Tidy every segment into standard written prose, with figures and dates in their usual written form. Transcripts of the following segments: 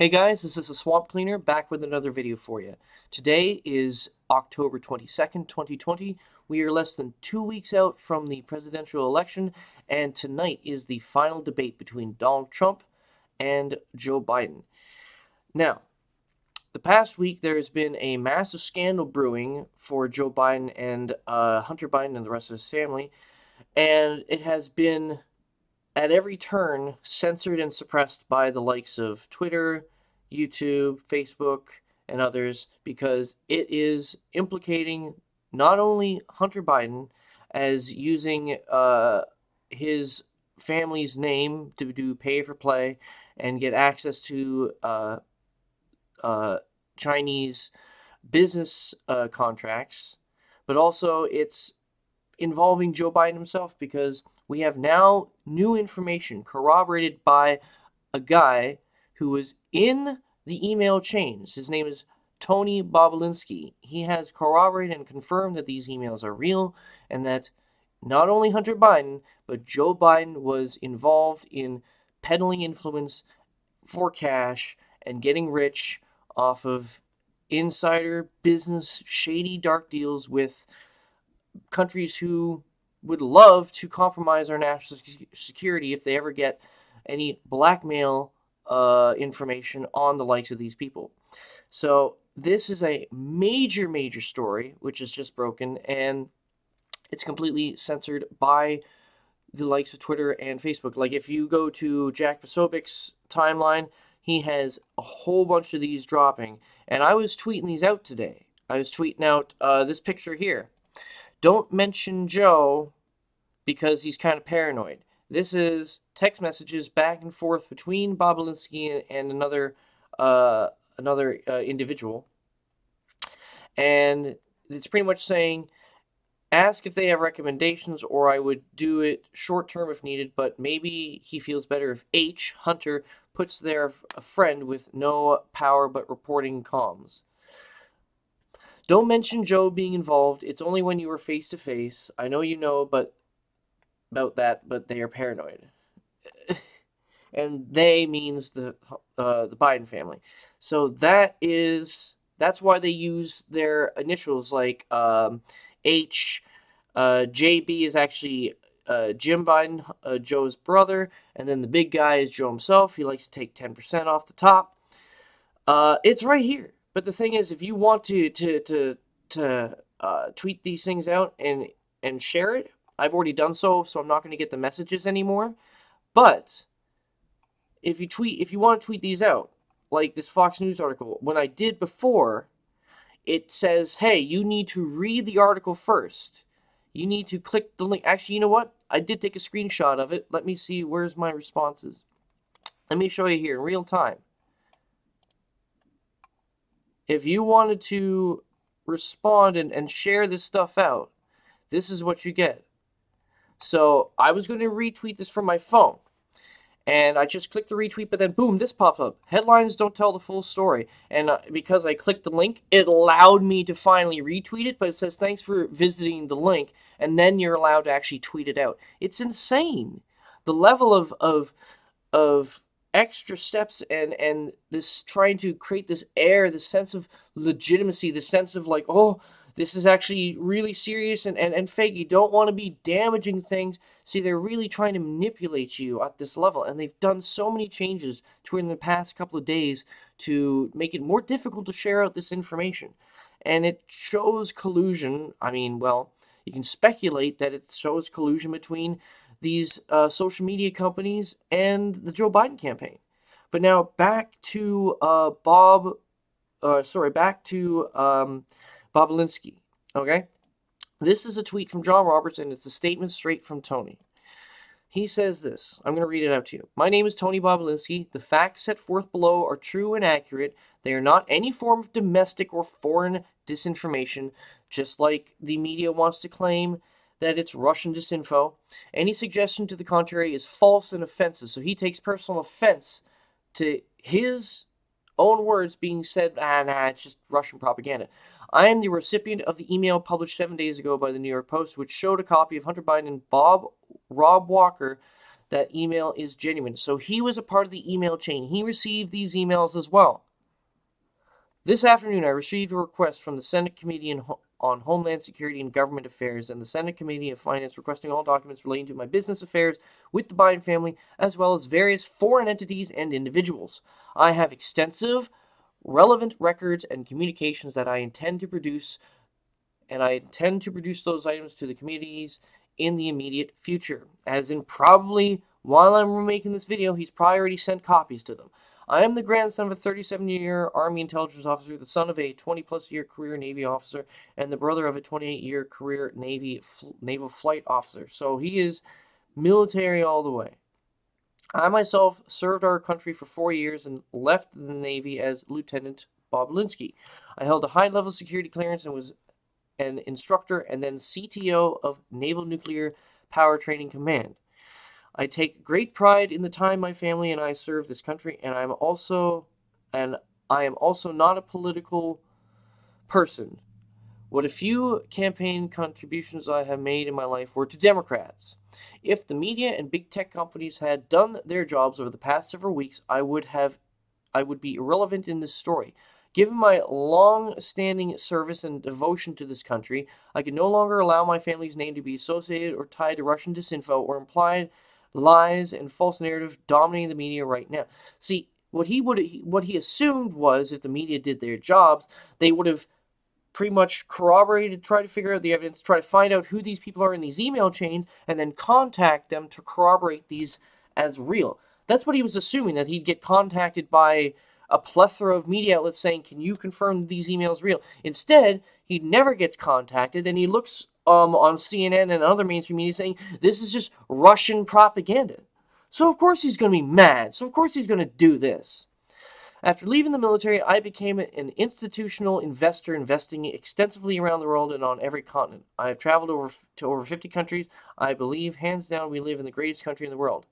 Hey guys, this is the Swamp Cleaner back with another video for you. Today is October 22nd, 2020. We are less than 2 weeks out from the presidential election, and tonight is the final debate between Donald Trump and Joe Biden. Now, the past week there has been a massive scandal brewing for Joe Biden and Hunter Biden and the rest of his family, and it has been at every turn censored and suppressed by the likes of Twitter, YouTube, Facebook, and others because it is implicating not only Hunter Biden as using his family's name to do pay for play and get access to uh, Chinese business contracts, but also it's involving Joe Biden himself because we have now new information corroborated by a guy who was in the email chains. His name is Tony Bobulinski. He has corroborated and confirmed that these emails are real and that not only Hunter Biden, but Joe Biden was involved in peddling influence for cash and getting rich off of insider business, shady, dark deals with countries who would love to compromise our national security if they ever get any blackmail information on the likes of these people. So this is a major, major story which is just broken, and it's completely censored by the likes of Twitter and Facebook. Like if you go to Jack Posobiec's timeline, he has a whole bunch of these dropping, and I was tweeting these out today. I was tweeting out this picture here. Don't mention Joe because he's kind of paranoid. This is text messages back and forth between Bobulinski and another individual, and it's pretty much saying, ask if they have recommendations, or I would do it short term if needed. But maybe he feels better if H Hunter puts there a friend with no power but reporting comms. Don't mention Joe being involved. It's only when you are face to face. I know you know, but about that, but they are paranoid. And they means the Biden family. So that's why they use their initials like H. JB is actually Jim Biden, Joe's brother, and then the big guy is Joe himself. He likes to take 10% off the top. It's right here. But the thing is, if you want to tweet these things out and share it, I've already done so I'm not going to get the messages anymore. But if you want to tweet these out, like this Fox News article, when I did before, it says, hey, you need to read the article first. You need to click the link. Actually, you know what? I did take a screenshot of it. Let me see, where's my responses? Let me show you here in real time. If you wanted to respond and share this stuff out, this is what you get. So I was going to retweet this from my phone, and I just clicked the retweet, but then boom, this pops up. Headlines don't tell the full story. And because I clicked the link, it allowed me to finally retweet it, but it says thanks for visiting the link, and then you're allowed to actually tweet it out. It's insane. The level of extra steps and this trying to create this air, this sense of legitimacy, this sense of like, oh, this is actually really serious and fake. You don't want to be damaging things. See, they're really trying to manipulate you at this level, and they've done so many changes to in the past couple of days to make it more difficult to share out this information. And it shows collusion. I mean, well, you can speculate that it shows collusion between these social media companies and the Joe Biden campaign. But now back to Bobulinski. Okay, this is a tweet from John Roberts, and it's a statement straight from Tony. He says this. I'm going to read it out to you. My name is Tony Bobulinski. The facts set forth below are true and accurate. They are not any form of domestic or foreign disinformation, just like the media wants to claim that it's Russian disinfo. Any suggestion to the contrary is false and offensive. So he takes personal offense to his own words being said, it's just Russian propaganda. I am the recipient of the email published 7 days ago by the New York Post, which showed a copy of Hunter Biden and Rob Walker that email is genuine. So he was a part of the email chain. He received these emails as well. This afternoon, I received a request from the Senate Committee on Homeland Security and Government Affairs and the Senate Committee of Finance requesting all documents relating to my business affairs with the Biden family, as well as various foreign entities and individuals. I have extensive, relevant records and communications that I intend to produce, and I intend to produce those items to the committees in the immediate future. As in, probably while I'm making this video, he's probably already sent copies to them. I am the grandson of a 37-year Army intelligence officer, the son of a 20-plus year career Navy officer, and the brother of a 28-year career naval flight officer. So he is military all the way. I myself served our country for 4 years and left the Navy as Lieutenant Bob Linsky. I held a high-level security clearance and was an instructor and then CTO of Naval Nuclear Power Training Command. I take great pride in the time my family and I serve this country, and I am also not a political person. What a few campaign contributions I have made in my life were to Democrats. If the media and big tech companies had done their jobs over the past several weeks, I would be irrelevant in this story. Given my long-standing service and devotion to this country, I can no longer allow my family's name to be associated or tied to Russian disinfo or implied lies and false narrative dominating the media right now. See, what he assumed was if the media did their jobs, they would have pretty much corroborated, try to figure out the evidence, try to find out who these people are in these email chains, and then contact them to corroborate these as real. That's what he was assuming, that he'd get contacted by a plethora of media outlets saying, can you confirm these emails real? Instead, he never gets contacted, and he looks on CNN and other mainstream media saying, this is just Russian propaganda. So of course he's going to be mad. So of course he's going to do this. After leaving the military, I became an institutional investor, investing extensively around the world and on every continent. I have traveled to over 50 countries. I believe, hands down, we live in the greatest country in the world.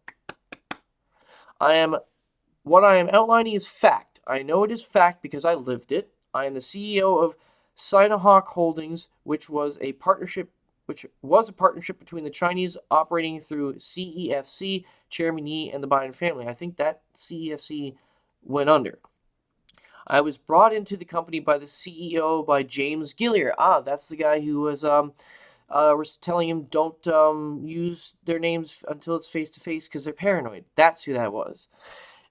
What I am outlining is fact. I know it is fact because I lived it. I am the CEO of Sinohawk Holdings, which was a partnership between the Chinese operating through CEFC, Chairman Yi, and the Biden family. I think that CEFC went under. I was brought into the company by the CEO, by James Gillier. That's the guy who was telling him don't use their names until it's face-to-face because they're paranoid. That's who that was.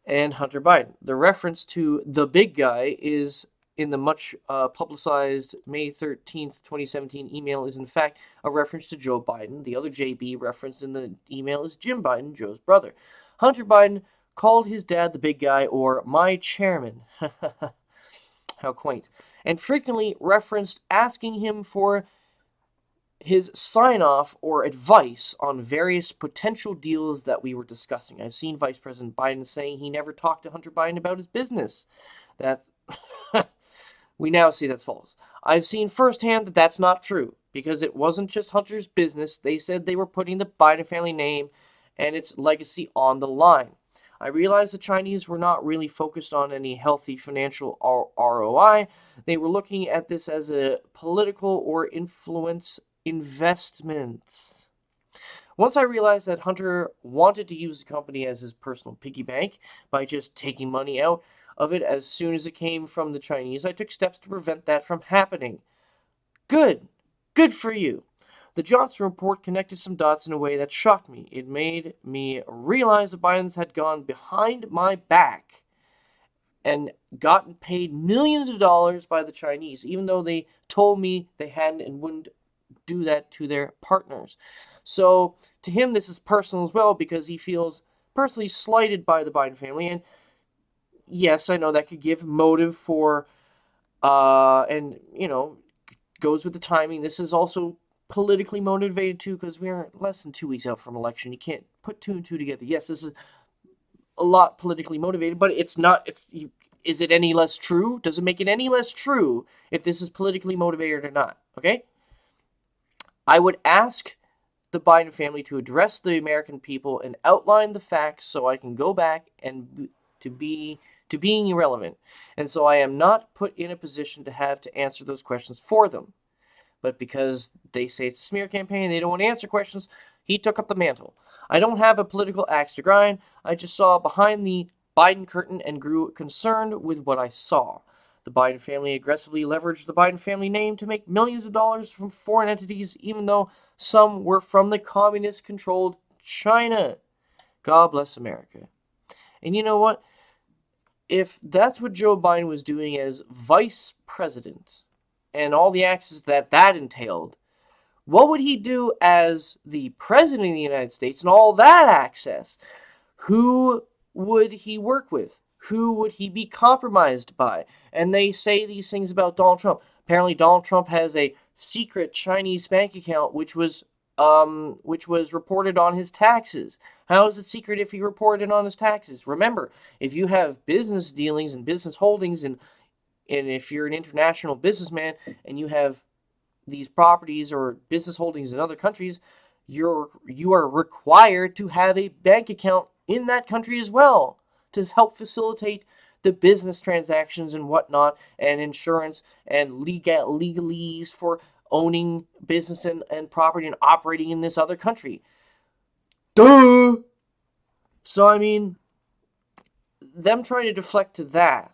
And Hunter Biden. The reference to the big guy is in the much publicized May 13th, 2017 email is in fact a reference to Joe Biden. The other JB referenced in the email is Jim Biden, Joe's brother. Hunter Biden called his dad the big guy or my chairman. How quaint. And frequently referenced asking him for his sign-off or advice on various potential deals that we were discussing. I've seen Vice President Biden saying he never talked to Hunter Biden about his business. We now see that's false. I've seen firsthand that that's not true, because it wasn't just Hunter's business. They said they were putting the Biden family name and its legacy on the line. I realized the Chinese were not really focused on any healthy financial ROI. They were looking at this as a political or influence investment. Once I realized that Hunter wanted to use the company as his personal piggy bank by just taking money out of it as soon as it came from the Chinese, I took steps to prevent that from happening. Good. Good for you. The Johnson report connected some dots in a way that shocked me. It made me realize the Bidens had gone behind my back and gotten paid millions of dollars by the Chinese, even though they told me they hadn't and wouldn't do that to their partners. So to him, this is personal as well, because he feels personally slighted by the Biden family. And yes, I know that could give motive for, and, goes with the timing. This is also politically motivated too, because we are less than 2 weeks out from election. You can't put two and two together. Yes, this is a lot politically motivated, but it's not. Is it any less true? Does it make it any less true if this is politically motivated or not? Okay? I would ask the Biden family to address the American people and outline the facts so I can go back and to being irrelevant. And so I am not put in a position to have to answer those questions for them. But because they say it's a smear campaign, they don't want to answer questions, he took up the mantle. I don't have a political axe to grind. I just saw behind the Biden curtain and grew concerned with what I saw. The Biden family aggressively leveraged the Biden family name to make millions of dollars from foreign entities, even though some were from the communist-controlled China. God bless America. And you know what? If that's what Joe Biden was doing as vice president and all the access that entailed, what would he do as the president of the United States and all that access? Who would he work with? Who would he be compromised by? And they say these things about Donald Trump. Apparently, Donald Trump has a secret Chinese bank account, which was reported on his taxes. How is it secret if he reported on his taxes? Remember, if you have business dealings and business holdings, and if you're an international businessman and you have these properties or business holdings in other countries, you are required to have a bank account in that country as well to help facilitate the business transactions and whatnot, and insurance and legalese for owning business and property and operating in this other country. Duh! So, I mean, them trying to deflect to that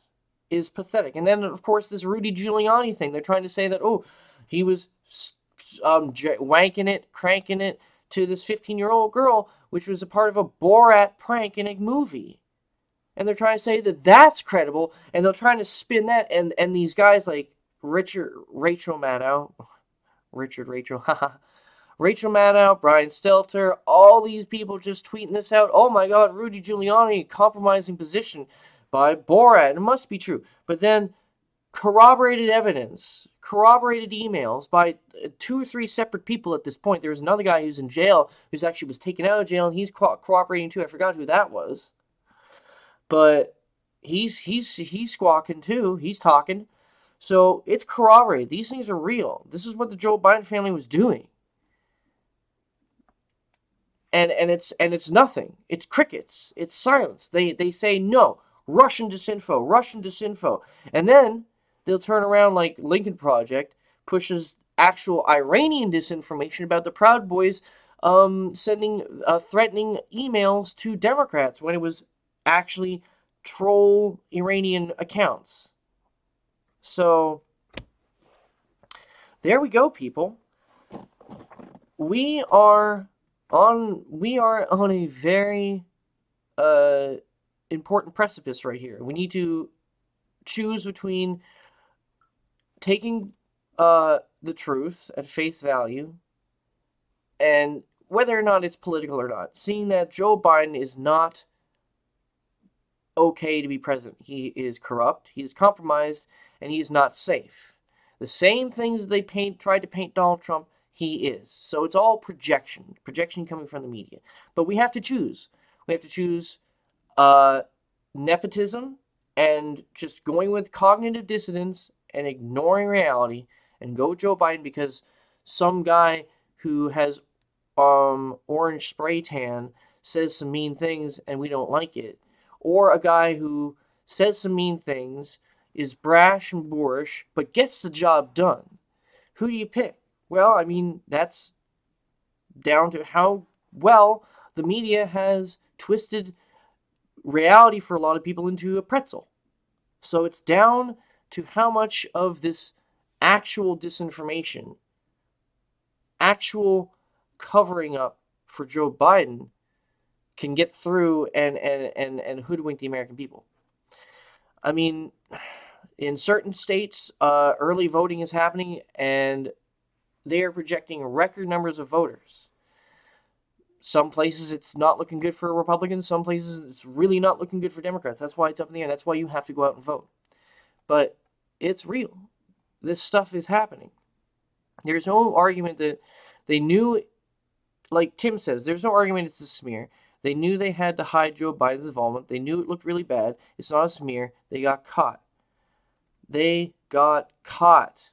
is pathetic. And then, of course, this Rudy Giuliani thing. They're trying to say that, oh, he was wanking it, cranking it to this 15-year-old girl, which was a part of a Borat prank in a movie. And they're trying to say that that's credible, and they're trying to spin that, and these guys like Rachel Maddow, haha, Rachel Maddow, Brian Stelter, all these people just tweeting this out. Oh my God, Rudy Giuliani, compromising position by Borat. It must be true. But then corroborated evidence, corroborated emails by 2 or 3 separate people at this point. There's another guy who's in jail, who's actually was taken out of jail, and he's cooperating too. I forgot who that was. But he's squawking too. He's talking. So it's corroborated. These things are real. This is what the Joe Biden family was doing. And it's nothing. It's crickets. It's silence. They say no. Russian disinfo. And then they'll turn around like Lincoln Project pushes actual Iranian disinformation about the Proud Boys sending threatening emails to Democrats when it was actually troll Iranian accounts. So there we go, people. We are on a very important precipice right here. We need to choose between taking the truth at face value and whether or not it's political or not. Seeing that Joe Biden is not okay to be president. He is corrupt, he is compromised, and he is not safe. The same things they tried to paint Donald Trump, he is. So it's all projection coming from the media. But we have to choose. We have to choose nepotism and just going with cognitive dissonance and ignoring reality, and go Joe Biden because some guy who has orange spray tan says some mean things and we don't like it, or a guy who says some mean things, is brash and boorish, but gets the job done. Who do you pick? Well, I mean, that's down to how well the media has twisted reality for a lot of people into a pretzel. So it's down to how much of this actual disinformation, actual covering up for Joe Biden can get through and hoodwink the American people. I mean, in certain states, early voting is happening, and they are projecting record numbers of voters. Some places it's not looking good for Republicans. Some places it's really not looking good for Democrats. That's why it's up in the air. That's why you have to go out and vote. But it's real. This stuff is happening. There's no argument that they knew, like Tim says, there's no argument it's a smear. They knew they had to hide Joe Biden's involvement. They knew it looked really bad. It's not a smear. They got caught. They got caught.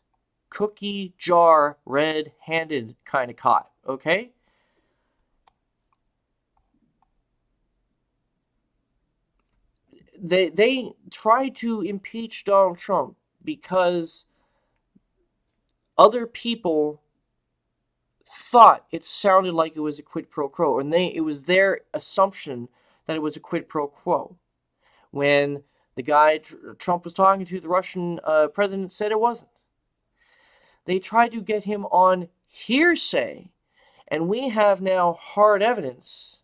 Cookie jar, red-handed kind of caught, okay? They tried to impeach Donald Trump because other people thought it sounded like it was a quid pro quo, and it was their assumption that it was a quid pro quo. When the guy Trump was talking to, the Russian president, said it wasn't. They tried to get him on hearsay, and we have now hard evidence,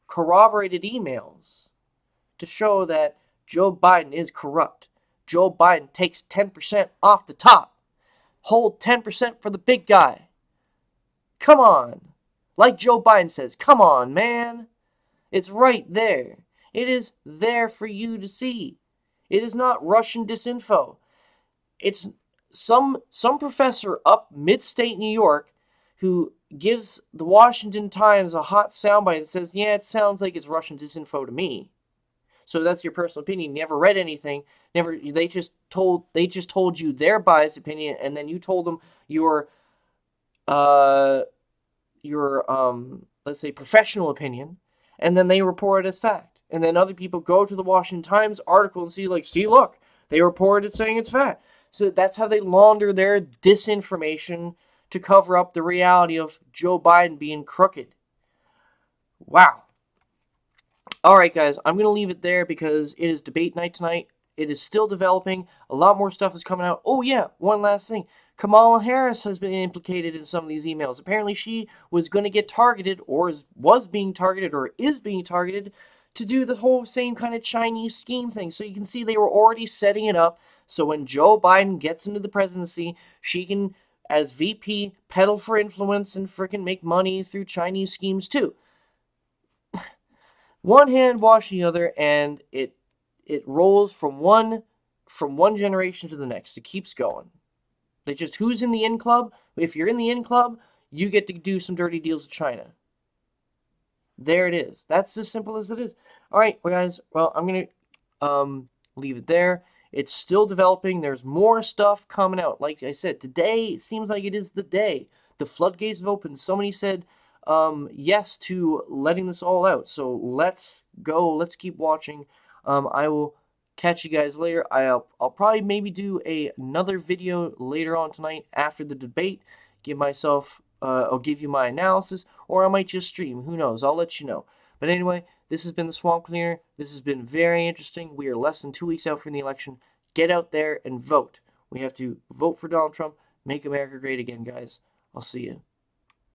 corroborated emails, to show that Joe Biden is corrupt. Joe Biden takes 10% off the top. Hold 10% for the big guy. Come on. Like Joe Biden says, come on, man. It's right there. It is there for you to see. It is not Russian disinfo. It's some professor up mid-state New York who gives the Washington Times a hot soundbite that says, yeah, it sounds like it's Russian disinfo to me. So that's your personal opinion. You never read anything. They just told you their biased opinion, and then you told them your let's say professional opinion, and then they report it as fact. And then other people go to the Washington Times article and see, look, they reported it saying it's fact. So that's how they launder their disinformation to cover up the reality of Joe Biden being crooked. Wow. All right, guys, I'm going to leave it there because it is debate night tonight. It is still developing. A lot more stuff is coming out. Oh, yeah, one last thing. Kamala Harris has been implicated in some of these emails. Apparently, she was going to get targeted, or was being targeted, or is being targeted to do the whole same kind of Chinese scheme thing. So you can see they were already setting it up. So when Joe Biden gets into the presidency, she can, as VP, peddle for influence and frickin' make money through Chinese schemes too. One hand washing the other, and it rolls from one generation to the next. It keeps going. They just, who's in the in club? If you're in the in club, you get to do some dirty deals with China. There it is. That's as simple as it is. All right, well, guys. Well, I'm gonna leave it there. It's still developing. There's more stuff coming out. Like I said, today it seems like it is the day. The floodgates have opened. Somebody said yes to letting this all out. So let's go. Let's keep watching. I will catch you guys later. I'll probably maybe do another video later on tonight after the debate. I'll give you my analysis, or I might just stream. Who knows? I'll let you know. But anyway, this has been the Swamp Cleaner. This has been very interesting. We are less than 2 weeks out from the election. Get out there and vote. We have to vote for Donald Trump. Make America great again, guys. I'll see you.